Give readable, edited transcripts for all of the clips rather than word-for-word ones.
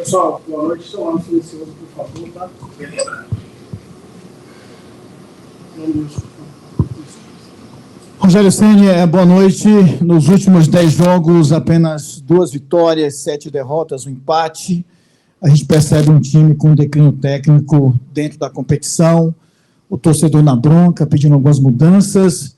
Pessoal, boa noite. Só um silencioso, por favor, tá? Rogério Ceni, boa noite. Nos últimos 10 jogos, apenas 2 vitórias, 7 derrotas, um empate. A gente percebe um time com um declínio técnico dentro da competição, o torcedor na bronca, pedindo algumas mudanças.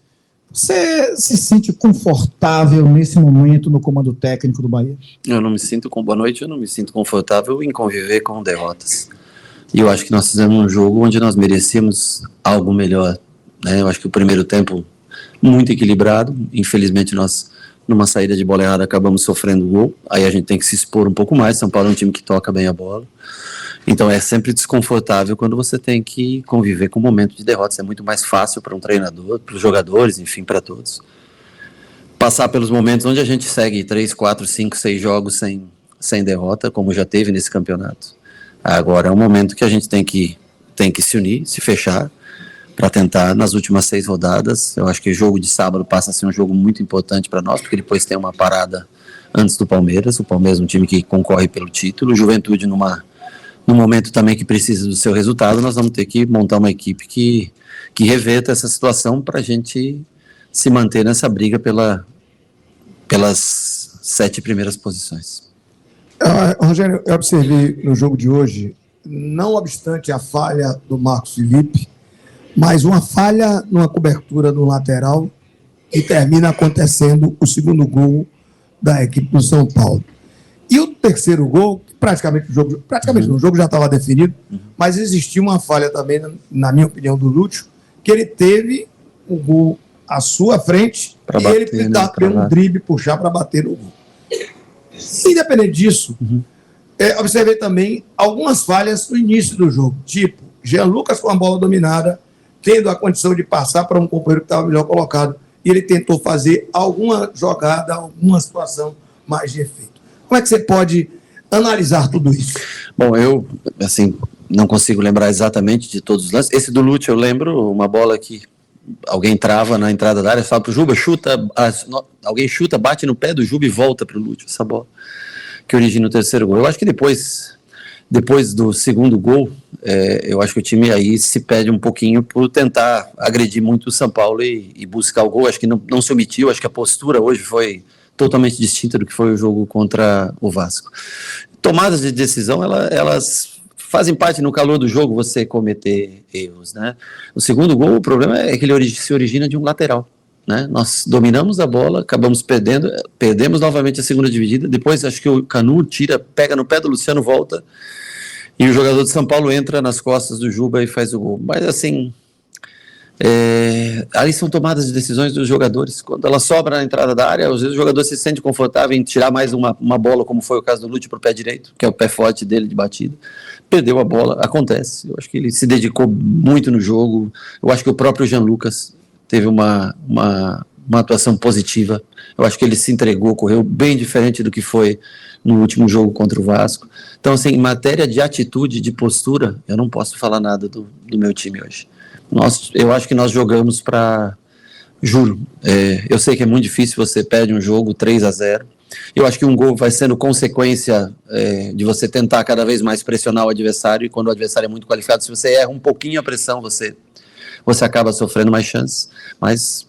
Você se sente confortável nesse momento no comando técnico do Bahia? Boa noite, eu não me sinto confortável em conviver com derrotas. E eu acho que nós fizemos um jogo onde nós merecíamos algo melhor, né? Eu acho que o primeiro tempo muito equilibrado, infelizmente nós, numa saída de bola errada, acabamos sofrendo gol, aí a gente tem que se expor um pouco mais. São Paulo é um time que toca bem a bola, então é sempre desconfortável quando você tem que conviver com um momento de derrotas. É muito mais fácil para um treinador, para os jogadores, enfim, para todos, passar pelos momentos onde a gente segue 3, 4, 5, 6 jogos sem derrota, como já teve nesse campeonato. Agora é um momento que a gente tem que se unir, se fechar, para tentar, nas últimas 6 rodadas, eu acho que o jogo de sábado passa a ser um jogo muito importante para nós, porque depois tem uma parada antes do Palmeiras. O Palmeiras é um time que concorre pelo título, o Juventude num momento também que precisa do seu resultado. Nós vamos ter que montar uma equipe que reverta essa situação para a gente se manter nessa briga pelas 7 primeiras posições. Rogério, eu observei no jogo de hoje, não obstante a falha do Marcos Felipe, mas uma falha numa cobertura no lateral que termina acontecendo o segundo gol da equipe do São Paulo. E o terceiro gol, praticamente o jogo já estava definido, mas existia uma falha também, na minha opinião, do Lúcio, que ele teve o gol à sua frente e ele deu um drible, puxar para bater no gol. Independente disso, observei também algumas falhas no início do jogo, tipo Jean Lucas com a bola dominada, tendo a condição de passar para um companheiro que estava melhor colocado, e ele tentou fazer alguma jogada, alguma situação mais de efeito. Como é que você pode analisar tudo isso? Bom, eu, assim, não consigo lembrar exatamente de todos os lances. Esse do Lúcio eu lembro, uma bola que alguém trava na entrada da área, fala pro Juba, alguém chuta, bate no pé do Juba e volta pro Lúcio, essa bola que origina o terceiro gol. Eu acho que depois do segundo gol, eu acho que o time aí se perde um pouquinho por tentar agredir muito o São Paulo e buscar o gol. Acho que não se omitiu, acho que a postura hoje foi totalmente distinta do que foi o jogo contra o Vasco. Tomadas de decisão, elas fazem parte, no calor do jogo, você cometer erros, né? O segundo gol, o problema é que ele se origina de um lateral, né? Nós dominamos a bola, acabamos perdemos novamente a segunda dividida. Depois acho que o Canu pega no pé do Luciano, volta, e o jogador de São Paulo entra nas costas do Juba e faz o gol. Mas assim, aí são tomadas de decisões dos jogadores. Quando ela sobra na entrada da área, às vezes o jogador se sente confortável em tirar mais uma bola, como foi o caso do Lúcio, para o pé direito, que é o pé forte dele de batida. Perdeu a bola, acontece. Eu acho que ele se dedicou muito no jogo. Eu acho que o próprio Jean Lucas teve uma atuação positiva. Eu acho que ele se entregou, correu bem diferente do que foi no último jogo contra o Vasco. Então, assim, em matéria de atitude, de postura, eu não posso falar nada do meu time hoje. Eu acho que nós jogamos para... Juro, eu sei que é muito difícil, você perde um jogo 3-0. Eu acho que um gol vai sendo consequência de você tentar cada vez mais pressionar o adversário, e quando o adversário é muito qualificado, se você erra um pouquinho a pressão, você acaba sofrendo mais chances. Mas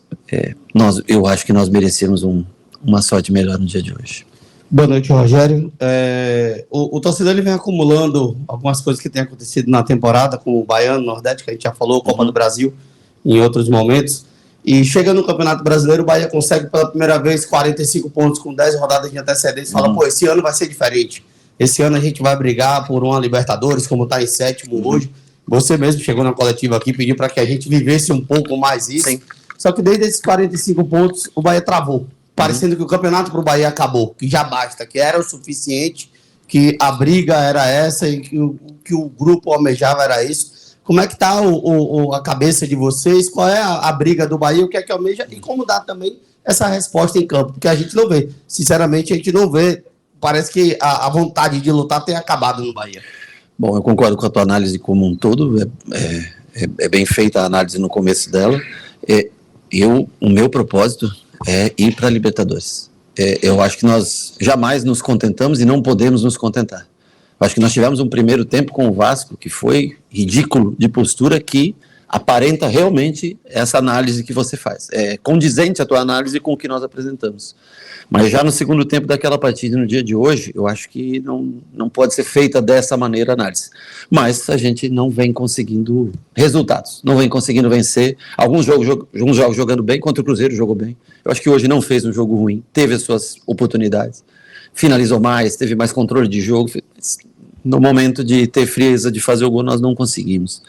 eu acho que nós merecemos uma sorte melhor no dia de hoje. Boa noite, Rogério. O torcedor ele vem acumulando algumas coisas que têm acontecido na temporada, com o Baiano, Nordeste, que a gente já falou, Copa do Brasil, em outros momentos. E chega no Campeonato Brasileiro, o Bahia consegue pela primeira vez 45 pontos com 10 rodadas de antecedência e fala, esse ano vai ser diferente. Esse ano a gente vai brigar por uma Libertadores, como está em 7º hoje. Você mesmo chegou na coletiva aqui e pediu para que a gente vivesse um pouco mais isso. Sim. Só que desde esses 45 pontos, o Bahia travou. Parecendo que o campeonato para o Bahia acabou, que já basta, que era o suficiente, que a briga era essa e que o grupo almejava era isso. Como é que está a cabeça de vocês? Qual é a briga do Bahia? O que é que almeja? E como dá também essa resposta em campo? Porque a gente não vê. Sinceramente, a gente não vê. Parece que a vontade de lutar tem acabado no Bahia. Bom, eu concordo com a tua análise como um todo. É bem feita a análise no começo dela. O meu propósito é ir para a Libertadores. Eu acho que nós jamais nos contentamos e não podemos nos contentar. Acho que nós tivemos um primeiro tempo com o Vasco que foi ridículo de postura, que aparenta realmente essa análise que você faz. É condizente a tua análise com o que nós apresentamos. Mas já no segundo tempo daquela partida, no dia de hoje, eu acho que não pode ser feita dessa maneira a análise. Mas a gente não vem conseguindo resultados, não vem conseguindo vencer. Alguns jogos jogando bem, contra o Cruzeiro jogou bem. Eu acho que hoje não fez um jogo ruim, teve as suas oportunidades, finalizou mais, teve mais controle de jogo. No momento de ter frieza de fazer o gol, nós não conseguimos.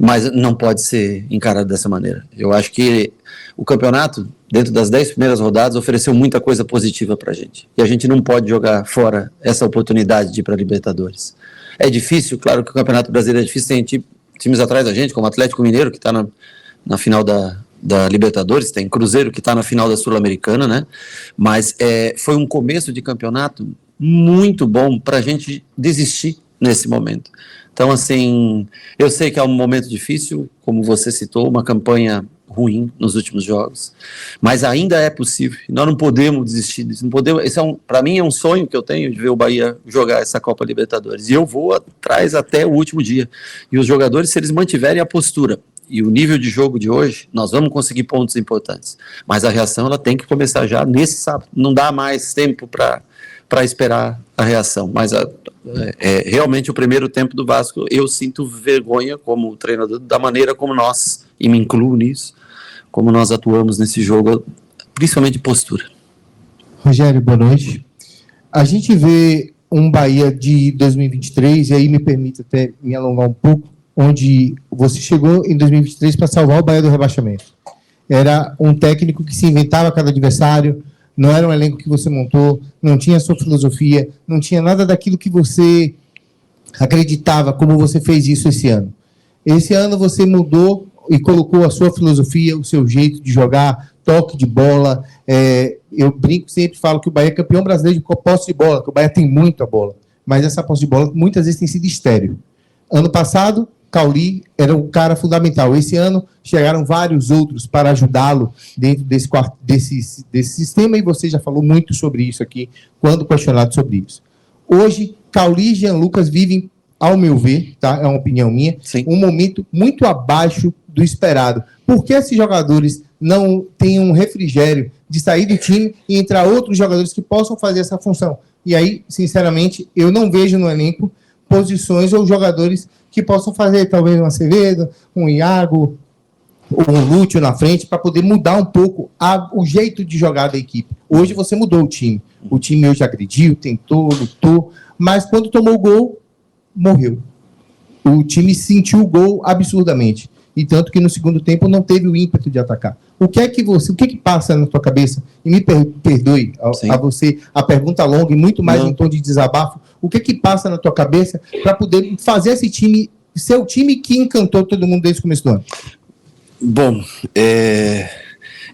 Mas não pode ser encarado dessa maneira. Eu acho que o campeonato, dentro das 10 primeiras rodadas, ofereceu muita coisa positiva pra gente. E a gente não pode jogar fora essa oportunidade de ir para Libertadores. É difícil, claro que o Campeonato Brasileiro é difícil, tem times atrás da gente, como o Atlético Mineiro, que está na final da Libertadores, tem Cruzeiro, que está na final da Sul-Americana, né? Mas foi um começo de campeonato muito bom para a gente desistir nesse momento. Então, assim, eu sei que é um momento difícil, como você citou, uma campanha ruim nos últimos jogos, mas ainda é possível, nós não podemos desistir disso, não podemos, para mim é um sonho que eu tenho de ver o Bahia jogar essa Copa Libertadores, e eu vou atrás até o último dia, e os jogadores, se eles mantiverem a postura e o nível de jogo de hoje, nós vamos conseguir pontos importantes, mas a reação ela tem que começar já nesse sábado, não dá mais tempo para esperar a reação, mas realmente o primeiro tempo do Vasco, eu sinto vergonha como treinador da maneira como nós, e me incluo nisso, como nós atuamos nesse jogo, principalmente postura. Rogério, boa noite. A gente vê um Bahia de 2023, e aí me permite até me alongar um pouco, onde você chegou em 2023 para salvar o Bahia do rebaixamento. Era um técnico que se inventava a cada adversário, não era um elenco que você montou, não tinha a sua filosofia, não tinha nada daquilo que você acreditava, como você fez isso esse ano. Esse ano você mudou e colocou a sua filosofia, o seu jeito de jogar, toque de bola. Eu brinco, sempre falo que o Bahia é campeão brasileiro de posse de bola, que o Bahia tem muita bola, mas essa posse de bola muitas vezes tem sido estéril. Ano passado, Cauli era um cara fundamental. Esse ano, chegaram vários outros para ajudá-lo dentro desse sistema, e você já falou muito sobre isso aqui, quando questionado sobre isso. Hoje, Cauli e Jean Lucas vivem, ao meu ver, tá? É uma opinião minha, Sim, um momento muito abaixo do esperado. Por que esses jogadores não têm um refrigério de sair do time e entrar outros jogadores que possam fazer essa função? E aí, sinceramente, eu não vejo no elenco posições ou jogadores que possam fazer, talvez, um Acevedo, um Iago, ou um Lúcio na frente, para poder mudar um pouco o jeito de jogar da equipe. Hoje você mudou o time. O time hoje agrediu, tentou, lutou, mas quando tomou o gol, morreu. O time sentiu o gol absurdamente. E tanto que no segundo tempo não teve o ímpeto de atacar. O que passa na tua cabeça? E me perdoe a você a pergunta longa e muito mais em tom de desabafo. O que passa na tua cabeça para poder fazer esse time ser o time que encantou todo mundo desde o começo do ano? Bom,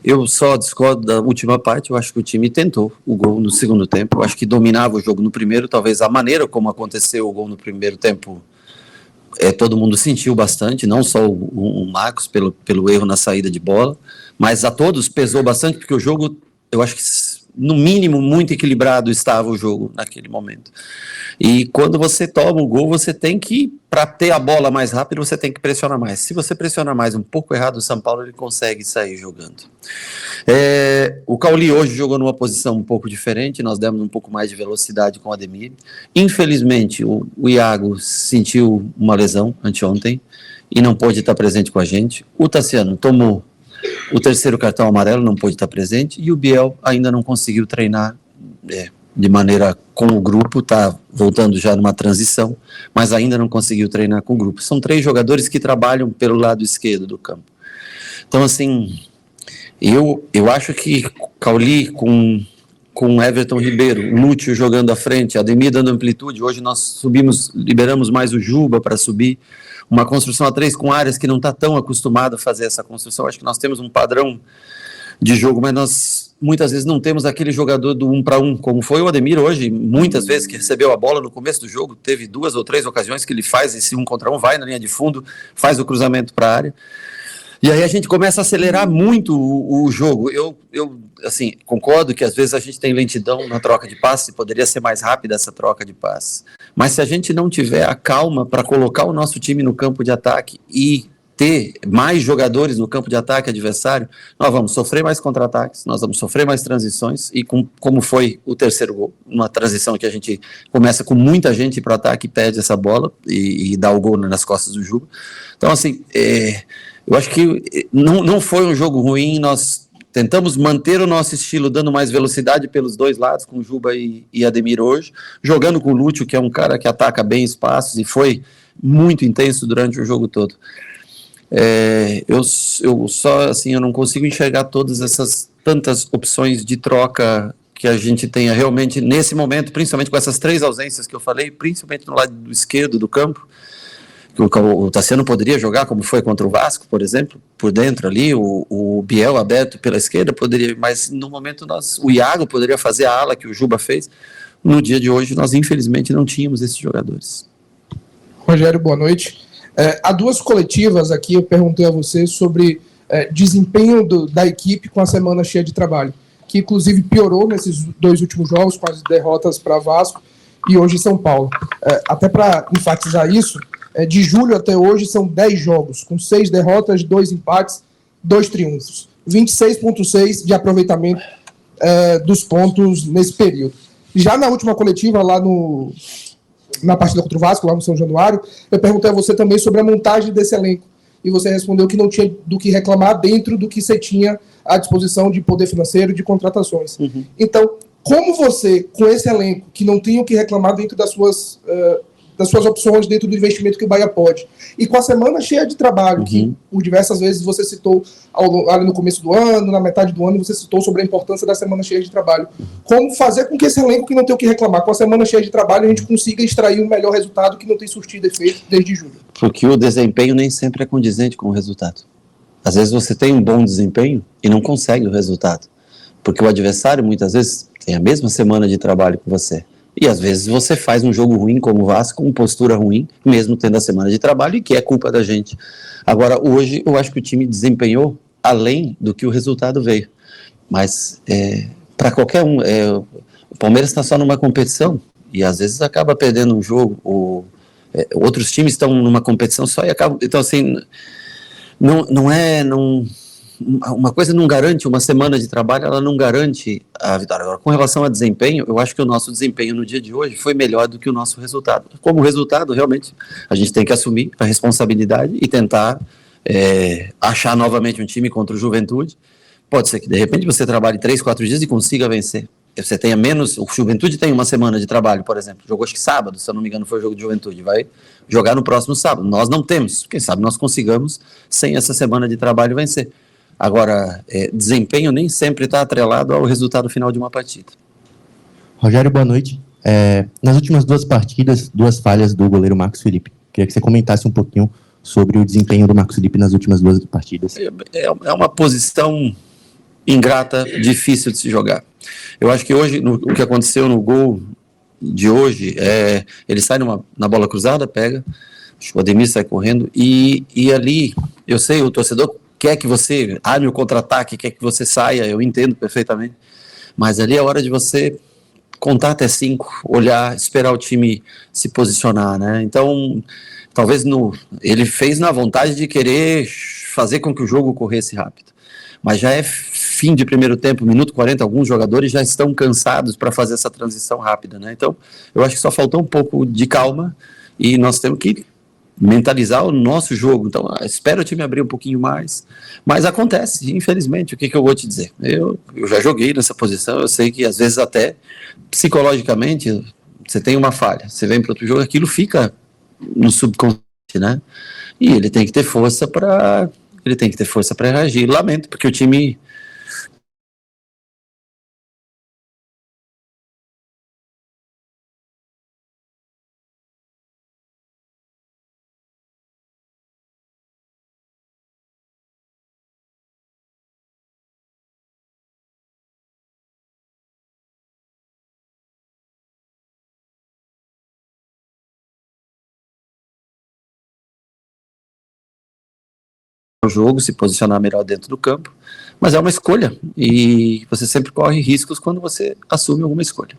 eu só discordo da última parte. Eu acho que o time tentou o gol no segundo tempo, eu acho que dominava o jogo no primeiro, talvez a maneira como aconteceu o gol no primeiro tempo, todo mundo sentiu bastante, não só o Marcos pelo erro na saída de bola, mas a todos pesou bastante, porque o jogo, eu acho que no mínimo muito equilibrado estava o jogo naquele momento. E quando você toma o gol, você tem que, para ter a bola mais rápido, você tem que pressionar mais. Se você pressionar mais um pouco errado, o São Paulo ele consegue sair jogando. O Cauli hoje jogou numa posição um pouco diferente, nós demos um pouco mais de velocidade com o Ademir. Infelizmente, o Iago sentiu uma lesão anteontem e não pôde estar presente com a gente. O Tassiano tomou o terceiro cartão amarelo, não pôde estar presente, e o Biel ainda não conseguiu treinar de maneira com o grupo, está voltando já numa transição, mas ainda não conseguiu treinar com o grupo. São 3 jogadores que trabalham pelo lado esquerdo do campo. Então, assim, eu acho que Cauli com Everton Ribeiro, o Lúcio jogando à frente, Ademir dando amplitude, hoje nós liberamos mais o Juba para subir, uma construção a 3 com áreas que não está tão acostumado a fazer essa construção. Acho que nós temos um padrão de jogo, mas nós muitas vezes não temos aquele jogador do 1 para 1, como foi o Ademir hoje, muitas vezes que recebeu a bola no começo do jogo, teve 2 ou 3 ocasiões que ele faz esse 1 contra 1, vai na linha de fundo, faz o cruzamento para a área. E aí a gente começa a acelerar muito o jogo. Eu, assim, concordo que às vezes a gente tem lentidão na troca de passes, poderia ser mais rápida essa troca de passes. Mas se a gente não tiver a calma para colocar o nosso time no campo de ataque e ter mais jogadores no campo de ataque adversário, nós vamos sofrer mais contra-ataques, nós vamos sofrer mais transições, e como foi o terceiro gol, uma transição que a gente começa com muita gente para o ataque, perde essa bola e dá o gol nas costas do Juba. Então, assim, eu acho que não foi um jogo ruim, nós tentamos manter o nosso estilo, dando mais velocidade pelos dois lados, com Juba e Ademir hoje, jogando com o Lúcio, que é um cara que ataca bem espaços, e foi muito intenso durante o jogo todo. Eu só, assim, eu não consigo enxergar todas essas tantas opções de troca que a gente tenha realmente nesse momento, principalmente com essas 3 ausências que eu falei, principalmente no lado do esquerdo do campo, que o Tassiano poderia jogar, como foi contra o Vasco, por exemplo, por dentro ali, o Biel aberto pela esquerda poderia, mas no momento o Iago poderia fazer a ala que o Juba fez. No dia de hoje, nós infelizmente não tínhamos esses jogadores. Rogério, boa noite. Há 2 coletivas aqui, eu perguntei a você sobre desempenho da equipe com a semana cheia de trabalho, que inclusive piorou nesses 2 últimos jogos, com as derrotas para Vasco e hoje São Paulo. Até para enfatizar isso, de julho até hoje são 10 jogos, com 6 derrotas, 2 empates, 2 triunfos. 26,6% de aproveitamento dos pontos nesse período. Já na última coletiva, lá na partida contra o Vasco, lá no São Januário, eu perguntei a você também sobre a montagem desse elenco. E você respondeu que não tinha do que reclamar dentro do que você tinha à disposição de poder financeiro e de contratações. Uhum. Então, como você, com esse elenco, que não tem o que reclamar dentro das suas opções, dentro do investimento que o Bahia pode, e com a semana cheia de trabalho, que por diversas vezes você citou ali no começo do ano, na metade do ano, você citou sobre a importância da semana cheia de trabalho. Como fazer com que esse elenco que não tem o que reclamar, com a semana cheia de trabalho, a gente consiga extrair um melhor resultado que não tem surtido efeito desde julho? Porque o desempenho nem sempre é condizente com o resultado. Às vezes você tem um bom desempenho e não consegue o resultado. Porque o adversário, muitas vezes, tem a mesma semana de trabalho que você. E às vezes você faz um jogo ruim como o Vasco, com postura ruim, mesmo tendo a semana de trabalho, e que é culpa da gente. Agora, hoje, eu acho que o time desempenhou além do que o resultado veio. Mas, para qualquer um, o Palmeiras está só numa competição, e às vezes acaba perdendo um jogo, outros times estão numa competição só e acabam. Então, assim, uma coisa não garante, uma semana de trabalho, ela não garante a vitória. Agora, com relação a desempenho, eu acho que o nosso desempenho no dia de hoje foi melhor do que o nosso resultado. Como resultado, realmente, a gente tem que assumir a responsabilidade e tentar achar novamente um time contra o Juventude. Pode ser que, de repente, você trabalhe 3, 4 dias e consiga vencer. Você tenha menos... O Juventude tem uma semana de trabalho, por exemplo. Jogou acho que sábado, se eu não me engano, foi o jogo de Juventude. Vai jogar no próximo sábado. Nós não temos. Quem sabe nós consigamos, sem essa semana de trabalho, vencer. Agora, desempenho nem sempre está atrelado ao resultado final de uma partida. Rogério, boa noite. Nas últimas 2 partidas, 2 falhas do goleiro Marcos Felipe. Queria que você comentasse um pouquinho sobre o desempenho do Marcos Felipe nas últimas 2 partidas. É uma posição ingrata, difícil de se jogar. Eu acho que hoje, o que aconteceu no gol de hoje, ele sai na bola cruzada, pega, o Ademir sai correndo, e ali, eu sei, o torcedor quer que você arme o contra-ataque, quer que você saia, eu entendo perfeitamente, mas ali é hora de você contar até 5, olhar, esperar o time se posicionar, né? Então, talvez ele fez na vontade de querer fazer com que o jogo corresse rápido, mas já é fim de primeiro tempo, minuto 40, alguns jogadores já estão cansados para fazer essa transição rápida, né? Então, eu acho que só faltou um pouco de calma e nós temos que mentalizar o nosso jogo. Então, espero o time abrir um pouquinho mais, mas acontece, infelizmente. O que eu vou te dizer? Eu já joguei nessa posição, eu sei que às vezes até psicologicamente você tem uma falha, você vem para outro jogo, aquilo fica no subconsciente, né? E ele tem que ter força para reagir. Lamento, porque o time o jogo, se posicionar melhor dentro do campo, mas é uma escolha, e você sempre corre riscos quando você assume alguma escolha.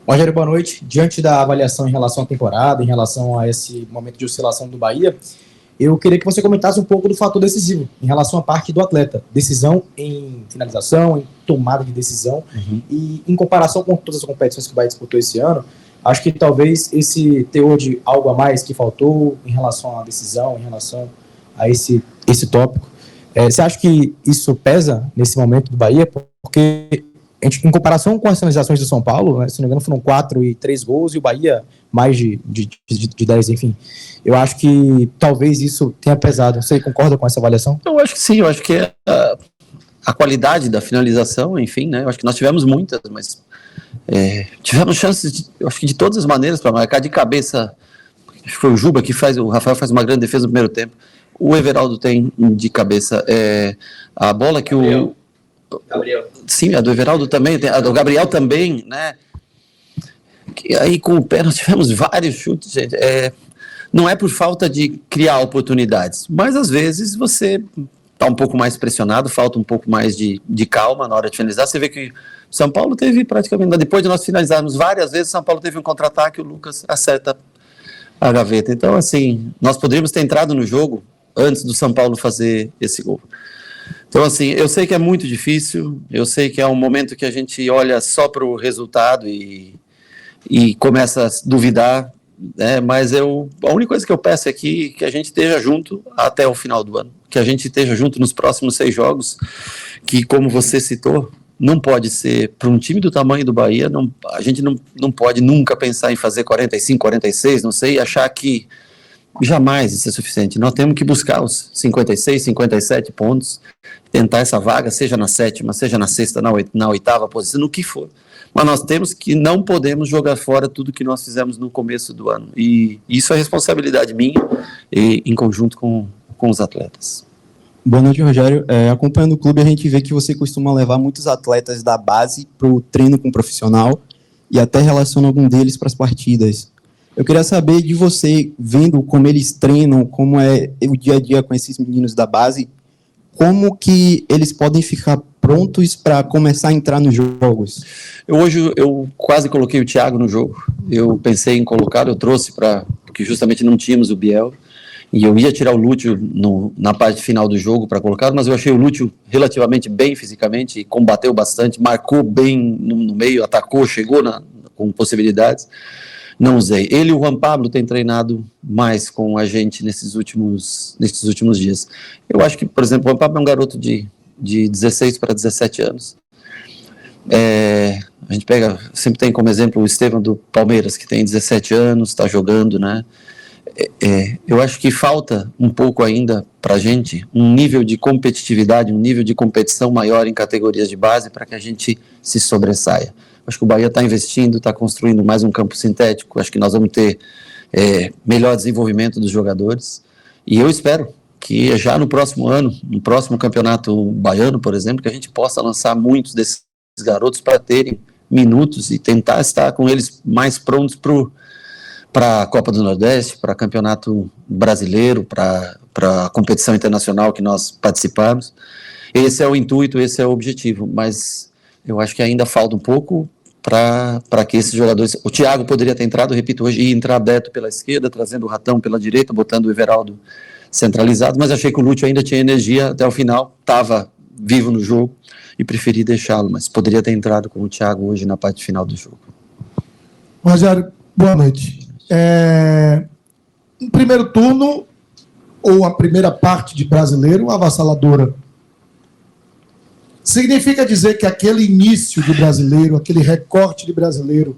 Rogério, boa noite. Diante da avaliação em relação à temporada, em relação a esse momento de oscilação do Bahia, eu queria que você comentasse um pouco do fator decisivo, em relação à parte do atleta. Decisão em finalização, em tomada de decisão, e em comparação com todas as competições que o Bahia disputou esse ano, acho que talvez esse teor de algo a mais que faltou em relação à decisão, em relação a esse tópico, você acha que isso pesa nesse momento do Bahia? Porque a gente, em comparação com as finalizações do São Paulo, né, se não me engano foram 4 e 3 gols, e o Bahia mais de 10, enfim. Eu acho que talvez isso tenha pesado. Você concorda com essa avaliação? Eu acho que sim, eu acho que é a qualidade da finalização, enfim, né? Eu acho que nós tivemos muitas, mas tivemos chances, eu acho que de todas as maneiras, para marcar de cabeça. Acho que foi o Juba que o Rafael faz uma grande defesa no primeiro tempo. O Everaldo tem de cabeça a bola que Gabriel. Sim, a do Everaldo também, a do Gabriel também, né? Aí com o pé nós tivemos vários chutes, gente. Não é por falta de criar oportunidades, mas às vezes você está um pouco mais pressionado, falta um pouco mais de calma na hora de finalizar. Você vê que São Paulo teve praticamente, depois de nós finalizarmos várias vezes, São Paulo teve um contra-ataque, o Lucas acerta a gaveta. Então, assim, nós poderíamos ter entrado no jogo antes do São Paulo fazer esse gol. Então, assim, eu sei que é muito difícil, eu sei que é um momento que a gente olha só para o resultado e começa a duvidar, né? Mas a única coisa que eu peço é que a gente esteja junto até o final do ano, que a gente esteja junto nos próximos 6 jogos, que, como você citou, não pode ser, para um time do tamanho do Bahia, a gente não pode nunca pensar em fazer 45, 46, não sei, e achar que jamais isso é suficiente. Nós temos que buscar os 56, 57 pontos, tentar essa vaga, seja na 7ª, seja na 6ª, na 8ª posição, no que for. Mas nós não podemos jogar fora tudo que nós fizemos no começo do ano. E isso é responsabilidade minha, em conjunto com os atletas. Boa noite, Rogério. Acompanhando o clube, a gente vê que você costuma levar muitos atletas da base para o treino com o profissional e até relaciona algum deles para as partidas. Eu queria saber de você, vendo como eles treinam, como é o dia a dia com esses meninos da base, como que eles podem ficar prontos para começar a entrar nos jogos? Hoje eu quase coloquei o Thiago no jogo. Eu pensei em colocar, eu trouxe porque justamente não tínhamos o Biel, e eu ia tirar o Lúcio na parte final do jogo para colocar, mas eu achei o Lúcio relativamente bem fisicamente, combateu bastante, marcou bem no meio, atacou, chegou com possibilidades. Não usei. Ele e o Juan Pablo têm treinado mais com a gente nesses últimos dias. Eu acho que, por exemplo, o Juan Pablo é um garoto de 16 para 17 anos. A gente sempre tem como exemplo o Estevão do Palmeiras, que tem 17 anos, está jogando, né? Eu acho que falta um pouco ainda para a gente um nível de competitividade, um nível de competição maior em categorias de base para que a gente se sobressaia. Acho que o Bahia está investindo, está construindo mais um campo sintético, acho que nós vamos ter melhor desenvolvimento dos jogadores, e eu espero que já no próximo ano, no próximo campeonato baiano, por exemplo, que a gente possa lançar muitos desses garotos para terem minutos e tentar estar com eles mais prontos para a Copa do Nordeste, para campeonato brasileiro, para a competição internacional que nós participamos. Esse é o intuito, esse é o objetivo, mas eu acho que ainda falta um pouco para que esses jogadores... O Thiago poderia ter entrado, repito, hoje, e entrar aberto pela esquerda, trazendo o Ratão pela direita, botando o Everaldo centralizado, mas achei que o Lúcio ainda tinha energia até o final, estava vivo no jogo e preferi deixá-lo, mas poderia ter entrado com o Thiago hoje na parte final do jogo. Rogério, boa noite. No primeiro turno, ou a primeira parte de Brasileiro, avassaladora. Significa dizer que aquele início do Brasileiro, aquele recorte de Brasileiro,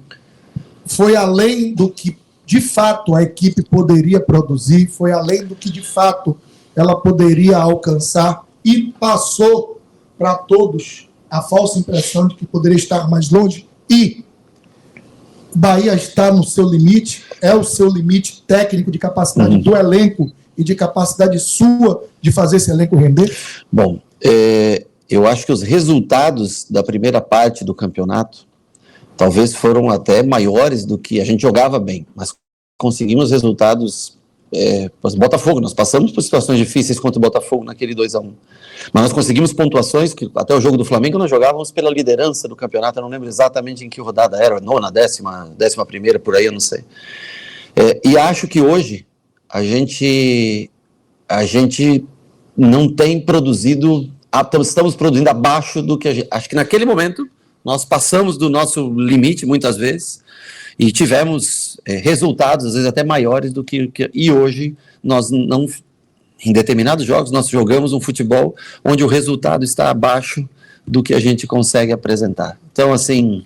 foi além do que, de fato, a equipe poderia produzir, foi além do que, de fato, ela poderia alcançar e passou para todos a falsa impressão de que poderia estar mais longe e o Bahia está no seu limite, é o seu limite técnico de capacidade do elenco e de capacidade sua de fazer esse elenco render? Bom, eu acho que os resultados da primeira parte do campeonato talvez foram até maiores do que a gente jogava bem, mas conseguimos resultados Botafogo, nós passamos por situações difíceis contra o Botafogo naquele 2-1. Mas nós conseguimos pontuações que até o jogo do Flamengo nós jogávamos pela liderança do campeonato, eu não lembro exatamente em que rodada era, nona, décima primeira, por aí, eu não sei. E acho que hoje a gente não tem produzido, estamos produzindo abaixo do que acho que naquele momento nós passamos do nosso limite muitas vezes e tivemos resultados às vezes até maiores do que e hoje nós não, em determinados jogos nós jogamos um futebol onde o resultado está abaixo do que a gente consegue apresentar. Então assim,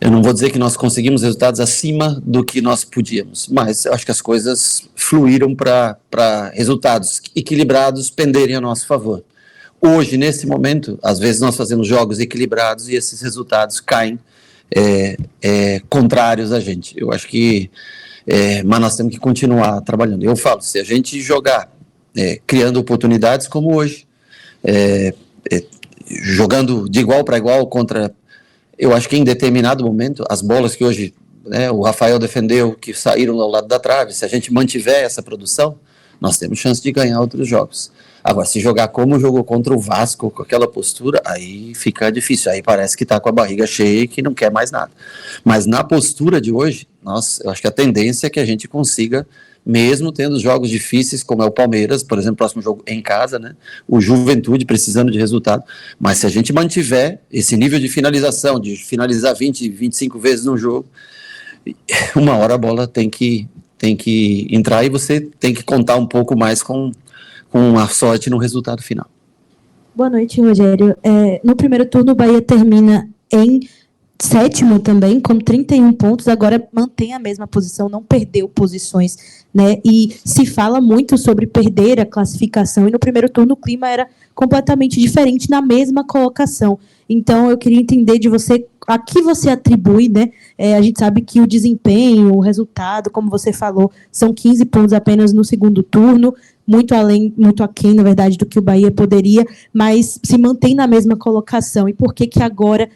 eu não vou dizer que nós conseguimos resultados acima do que nós podíamos, mas eu acho que as coisas fluíram para resultados equilibrados penderem a nosso favor. Hoje, nesse momento, às vezes nós fazemos jogos equilibrados e esses resultados caem contrários a gente. Eu acho que, mas nós temos que continuar trabalhando. Eu falo, se a gente jogar criando oportunidades como hoje, jogando de igual para igual contra... Eu acho que em determinado momento, as bolas que hoje o Rafael defendeu, que saíram ao lado da trave, se a gente mantiver essa produção, nós temos chance de ganhar outros jogos. Agora, se jogar como jogou contra o Vasco, com aquela postura, aí fica difícil, aí parece que está com a barriga cheia e que não quer mais nada. Mas na postura de hoje, eu acho que a tendência é que a gente consiga, mesmo tendo jogos difíceis, como é o Palmeiras, por exemplo, próximo jogo em casa, né? O Juventude precisando de resultado, mas se a gente mantiver esse nível de finalização, de finalizar 20, 25 vezes no jogo, uma hora a bola tem que entrar e você tem que contar um pouco mais com a sorte no resultado final. Boa noite, Rogério. No primeiro turno, o Bahia termina em sétimo também, com 31 pontos, agora mantém a mesma posição, não perdeu posições, né? E se fala muito sobre perder a classificação, e no primeiro turno o clima era completamente diferente na mesma colocação. Então, eu queria entender de você, a que você atribui, né? A gente sabe que o desempenho, o resultado, como você falou, são 15 pontos apenas no segundo turno, muito aquém, na verdade, do que o Bahia poderia, mas se mantém na mesma colocação. E por que agora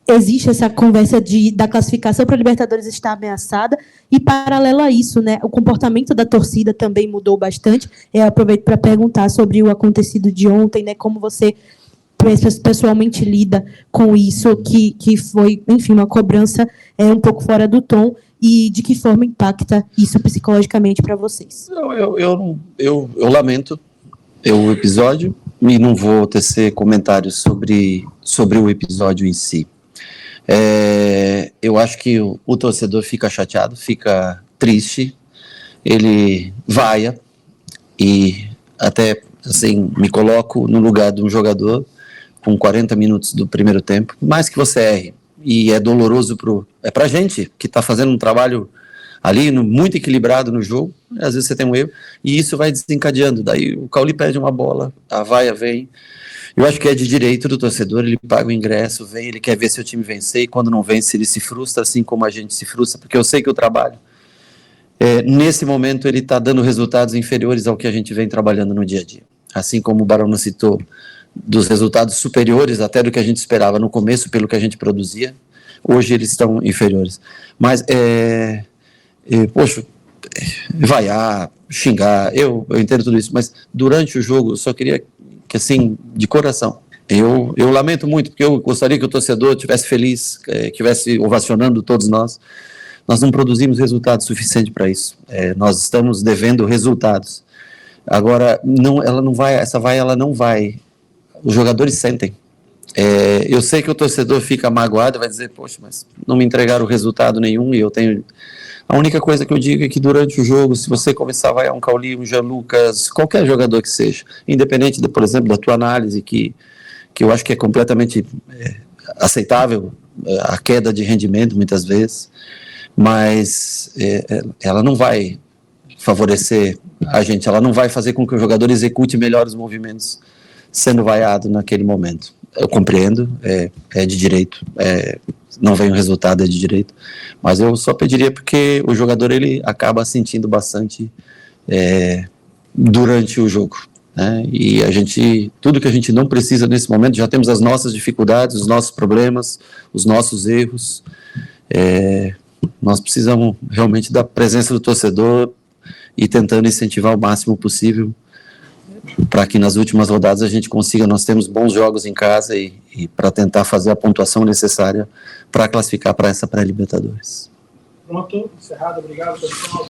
existe essa conversa da classificação para a Libertadores estar ameaçada? E, paralelo a isso, né, o comportamento da torcida também mudou bastante. Eu aproveito para perguntar sobre o acontecido de ontem, né, como você pessoalmente lida com isso, que foi, enfim, uma cobrança um pouco fora do tom, e de que forma impacta isso psicologicamente para vocês? Eu lamento o episódio e não vou tecer comentários sobre o episódio em si. Eu acho que o torcedor fica chateado, fica triste, ele vaia, e até assim, me coloco no lugar de um jogador com 40 minutos do primeiro tempo, mais que você erre, e é doloroso pra gente, que está fazendo um trabalho ali muito equilibrado no jogo, às vezes você tem um erro, e isso vai desencadeando, daí o Cauli perde uma bola, a vaia vem. Eu acho que é de direito do torcedor, ele paga o ingresso, vem, ele quer ver seu time vencer, e quando não vence ele se frustra, assim como a gente se frustra, porque eu sei que o trabalho, nesse momento, ele está dando resultados inferiores ao que a gente vem trabalhando no dia a dia. Assim como o Barão citou, dos resultados superiores até do que a gente esperava no começo, pelo que a gente produzia, hoje eles estão inferiores. Mas, poxa, vaiar, xingar, eu entendo tudo isso, mas durante o jogo eu só queria que, assim, de coração, eu lamento muito, porque eu gostaria que o torcedor estivesse feliz, estivesse ovacionando todos nós não produzimos resultados suficientes para isso, nós estamos devendo resultados. Agora, essa vaia ela não vai, os jogadores sentem, eu sei que o torcedor fica magoado, vai dizer, poxa, mas não me entregaram resultado nenhum, e eu tenho... A única coisa que eu digo é que durante o jogo, se você começar a vaiar um Cauli, um Jean Lucas, qualquer jogador que seja, independente, por exemplo, da tua análise, que eu acho que é completamente aceitável, a queda de rendimento, muitas vezes, mas ela não vai favorecer a gente, ela não vai fazer com que o jogador execute melhor os movimentos sendo vaiado naquele momento. Eu compreendo, é de direito, não vem o resultado, é de direito, mas eu só pediria porque o jogador ele acaba sentindo bastante durante o jogo, né? E tudo que a gente não precisa nesse momento, já temos as nossas dificuldades, os nossos problemas, os nossos erros, nós precisamos realmente da presença do torcedor e tentando incentivar o máximo possível para que nas últimas rodadas a gente consiga, nós temos bons jogos em casa e para tentar fazer a pontuação necessária para classificar para essa pré-Libertadores. Pronto, encerrado, obrigado, pessoal.